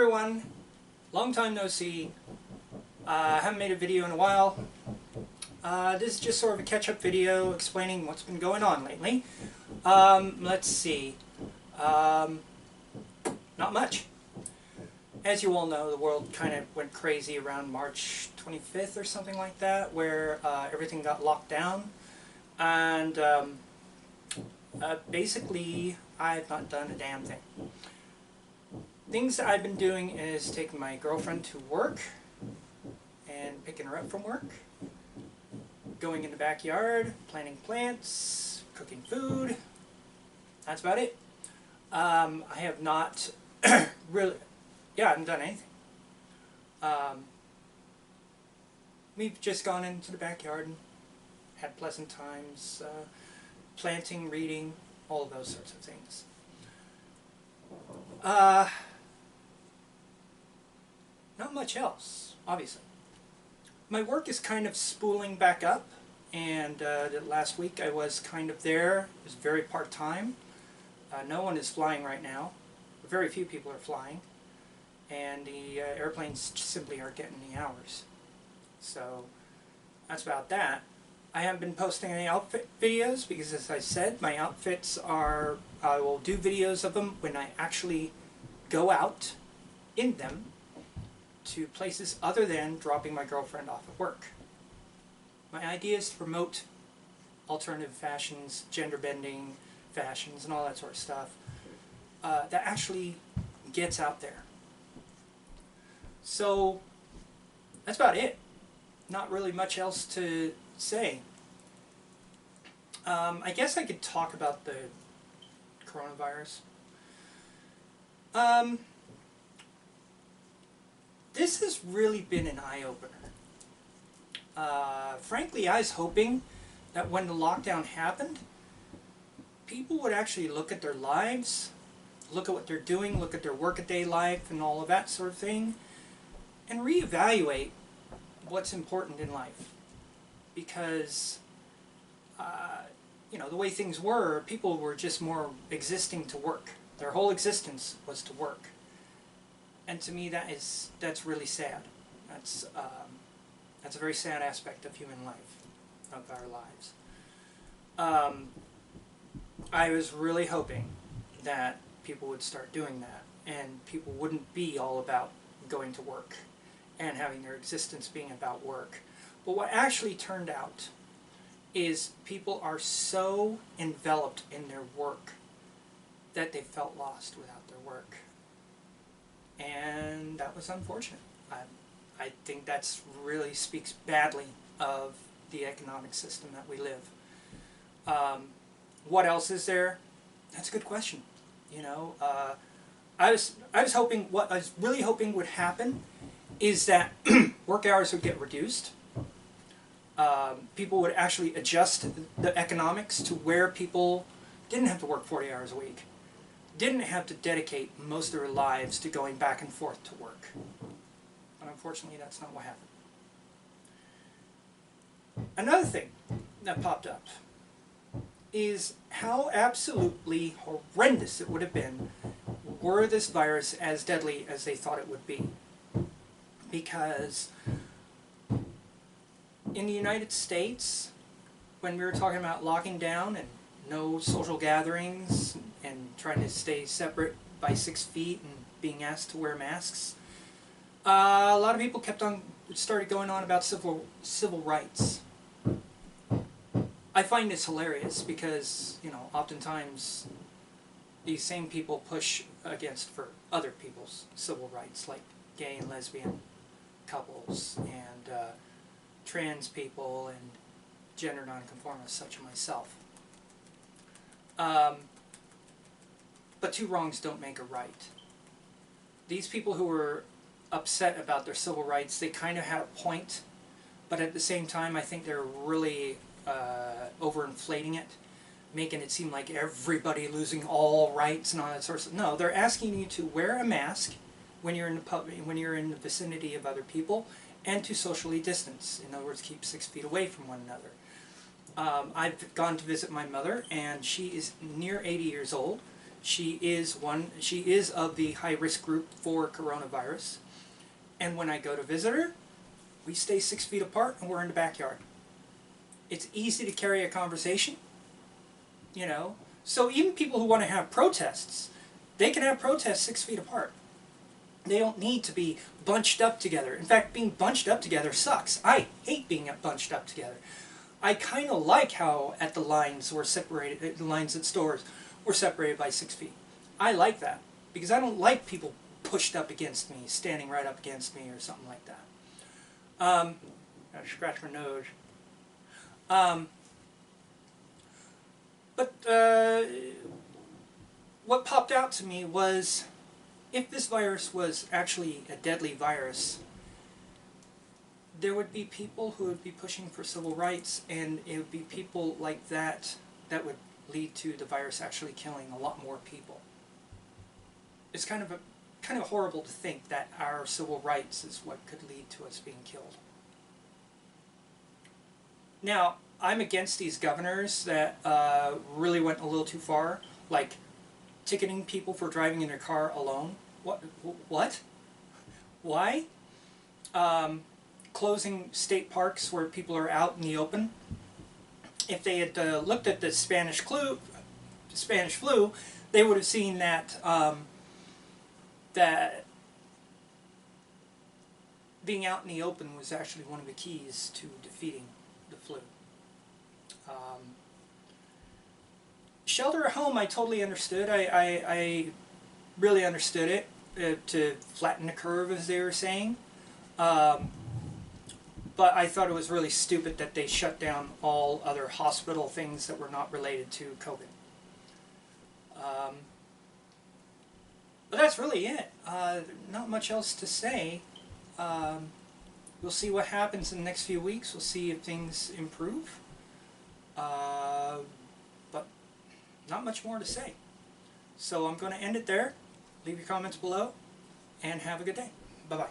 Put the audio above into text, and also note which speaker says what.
Speaker 1: everyone, long time no see. I haven't made a video in a while. This is just sort of a catch-up video explaining what's been going on lately. Let's see. Not much. As you all know, the world kind of went crazy around March 25th or something like that, where everything got locked down. And basically, I've not done a damn thing. Things that I've been doing is taking my girlfriend to work and picking her up from work, going in the backyard, planting plants, cooking food. That's about it. I have not really, I haven't done anything. We've just gone into the backyard and had pleasant times, planting, reading, all of those sorts of things. Not much else, obviously. My work is kind of spooling back up, and last week I was kind of there. It was very part-time. No one is flying right now. Very few people are flying, and the airplanes simply aren't getting the hours. So that's about that. I haven't been posting any outfit videos because, as I said, my outfits are, I will do videos of them when I actually go out in them to places other than dropping my girlfriend off at work. My idea is to promote alternative fashions, gender-bending fashions, and all that sort of stuff that actually gets out there. So that's about it. Not really much else to say. I guess I could talk about the coronavirus. This has really been an eye-opener. Frankly, I was hoping that when the lockdown happened, people would actually look at their lives, look at what they're doing, look at their workaday life and all of that sort of thing, and reevaluate what's important in life. Because, you know, the way things were, people were just more existing to work. Their whole existence was to work. And to me, that's really sad. That's a very sad aspect of human life, of our lives. I was really hoping that people would start doing that, and people wouldn't be all about going to work and having their existence being about work. But what actually turned out is people are so enveloped in their work that they felt lost without their work. And that was unfortunate. I think that really speaks badly of the economic system that we live. What else is there? That's a good question. You know, I was hoping, what I was really hoping would happen is that work hours would get reduced. People would actually adjust the economics to where people didn't have to work 40 hours a week, didn't have to dedicate most of their lives to going back and forth to work. But unfortunately, that's not what happened. Another thing that popped up is how absolutely horrendous it would have been were this virus as deadly as they thought it would be. Because in the United States, when we were talking about locking down and no social gatherings and trying to stay separate by 6 feet and being asked to wear masks, a lot of people started going on about civil rights. I find this hilarious because, you know, oftentimes these same people push for other people's civil rights, like gay and lesbian couples and trans people and gender nonconformists such as myself. But two wrongs don't make a right. These people who were upset about their civil rights, they kind of had a point, but at the same time I think they're really overinflating it, making it seem like everybody losing all rights and all that sort of stuff. No, they're asking you to wear a mask when you're in the vicinity of other people, and to socially distance. In other words, keep 6 feet away from one another. I've gone to visit my mother, and she is near 80 years old. She is of the high-risk group for coronavirus. And when I go to visit her, we stay 6 feet apart and we're in the backyard. It's easy to carry a conversation, you know. So even people who want to have protests, they can have protests 6 feet apart. They don't need to be bunched up together. In fact, being bunched up together sucks. I hate being bunched up together. I kind of like how at the lines were separated, the lines at stores were separated by 6 feet. I like that because I don't like people pushed up against me, standing right up against me or something like that. I scratch my nose. But what popped out to me was, if this virus was actually a deadly virus, there would be people who would be pushing for civil rights, and it would be people like that that would lead to the virus actually killing a lot more people. It's kind of horrible to think that our civil rights is what could lead to us being killed. Now, I'm against these governors that really went a little too far, like ticketing people for driving in their car alone. What? Why? Closing state parks where people are out in the open. If they had looked at the Spanish flu, they would have seen that that being out in the open was actually one of the keys to defeating the flu. Shelter at home, I totally understood. I really understood it, to flatten the curve, as they were saying. But I thought it was really stupid that they shut down all other hospital things that were not related to COVID. But that's really it. Not much else to say. We'll see what happens in the next few weeks. We'll see if things improve. But not much more to say. So I'm going to end it there. Leave your comments below, and have a good day. Bye-bye.